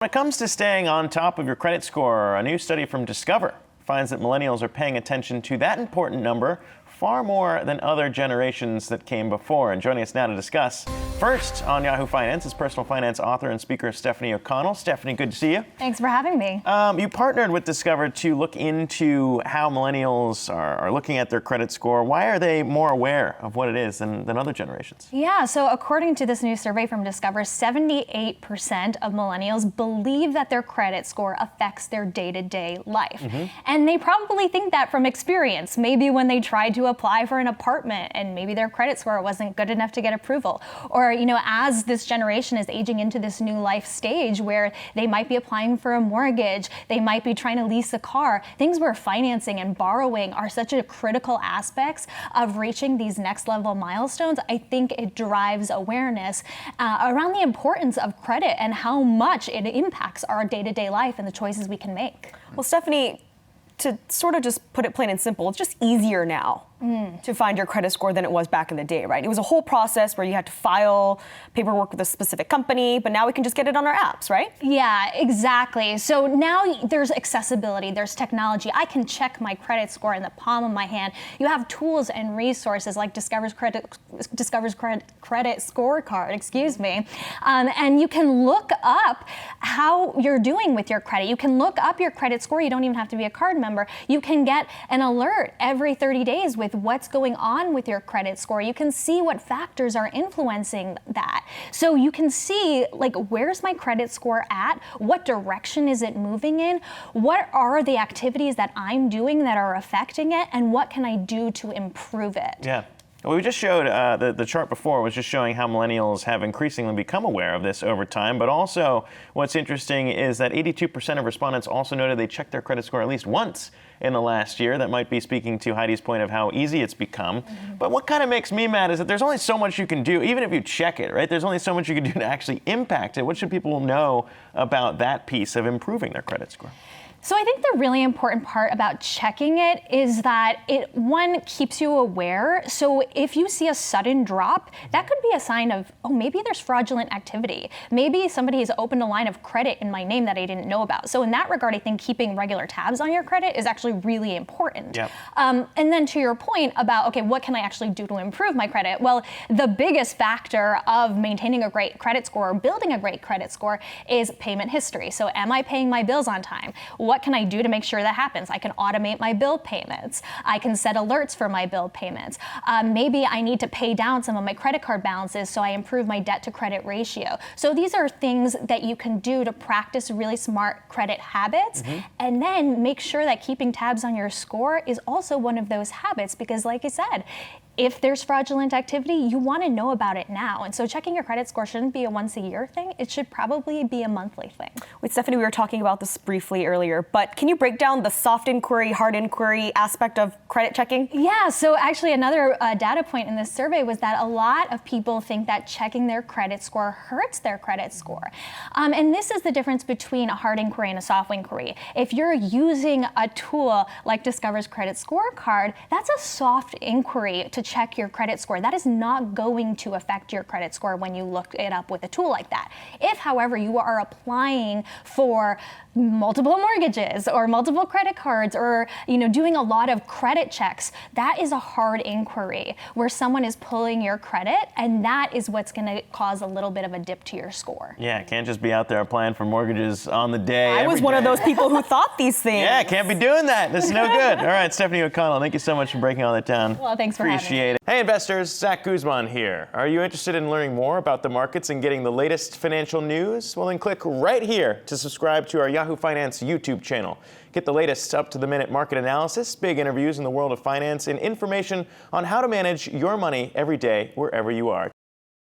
When it comes to staying on top of your credit score, a new study from Discover finds that millennials are paying attention to that important number far more than other generations that came before. And joining us now to discuss, first on Yahoo Finance is personal finance author and speaker Stefanie O'Connell. Stefanie, good to see you. Thanks for having me. You partnered with Discover to look into how millennials are looking at their credit score. Why are they more aware of what it is than other generations? Yeah, so according to this new survey from Discover, 78% of millennials believe that their credit score affects their day-to-day life. And they probably think that from experience. Maybe when they tried to apply for an apartment and maybe their credit score wasn't good enough to get approval. Or, as this generation is aging into this new life stage where they might be applying for a mortgage, they might be trying to lease a car, things where financing and borrowing are such a critical aspects of reaching these next level milestones. I think it drives awareness around the importance of credit and how much it impacts our day-to-day life and the choices we can make. Well, Stefanie, to sort of just put it plain and simple, it's just easier now to find your credit score than it was back in the day, right? It was a whole process where you had to file paperwork with a specific company, but now we can just get it on our apps, right? Yeah, exactly. So now there's accessibility, there's technology. I can check my credit score in the palm of my hand. You have tools and resources like Discover's credit scorecard, and you can look up how you're doing with your credit. You can look up your credit score. You don't even have to be a card member. You can get an alert every 30 days with what's going on with your credit score. You can see what factors are influencing that. So you can see, where's my credit score at? What direction is it moving in? What are the activities that I'm doing that are affecting it? And what can I do to improve it? Yeah. Well, we just showed the chart before was just showing how millennials have increasingly become aware of this over time. But also, what's interesting is that 82% of respondents also noted they checked their credit score at least once in the last year. That might be speaking to Heidi's point of how easy it's become. But what kind of makes me mad is that there's only so much you can do, even if you check it, right? There's only so much you can do to actually impact it. What should people know about that piece of improving their credit score? So I think the really important part about checking it is that it, one, keeps you aware. So if you see a sudden drop, that could be a sign of, oh, maybe there's fraudulent activity. Maybe somebody has opened a line of credit in my name that I didn't know about. So in that regard, I think keeping regular tabs on your credit is actually really important. Yep. And then to your point about, okay, what can I actually do to improve my credit? Well, the biggest factor of maintaining a great credit score or building a great credit score is payment history. So am I paying my bills on time? What can I do to make sure that happens? I can automate my bill payments. I can set alerts for my bill payments. Maybe I need to pay down some of my credit card balances so I improve my debt to credit ratio. So these are things that you can do to practice really smart credit habits, and then make sure that keeping tabs on your score is also one of those habits, because like I said, if there's fraudulent activity, you want to know about it now. And so checking your credit score shouldn't be a once-a-year thing. It should probably be a monthly thing. Wait, Stefanie, we were talking about this briefly earlier, but can you break down the soft inquiry, hard inquiry aspect of credit checking? Yeah, so actually another data point in this survey was that a lot of people think that checking their credit score hurts their credit score. And this is the difference between a hard inquiry and a soft inquiry. If you're using a tool like Discover's credit scorecard, that's a soft inquiry to check your credit score. That is not going to affect your credit score when you look it up with a tool like that. If, however, you are applying for multiple mortgages or multiple credit cards or doing a lot of credit checks, that is a hard inquiry where someone is pulling your credit, and that is what's going to cause a little bit of a dip to your score. Yeah, can't just be out there applying for mortgages on the day. I was one of those people who thought these things. Yeah, can't be doing that. This is no good. All right, Stefanie O'Connell, thank you so much for breaking all that down. Well, thanks for having me. Appreciate it. Hey investors, Zach Guzman here. Are you interested in learning more about the markets and getting the latest financial news? Well, then click right here to subscribe to our Yahoo Finance YouTube channel. Get the latest up-to-the-minute market analysis, big interviews in the world of finance, and information on how to manage your money every day wherever you are.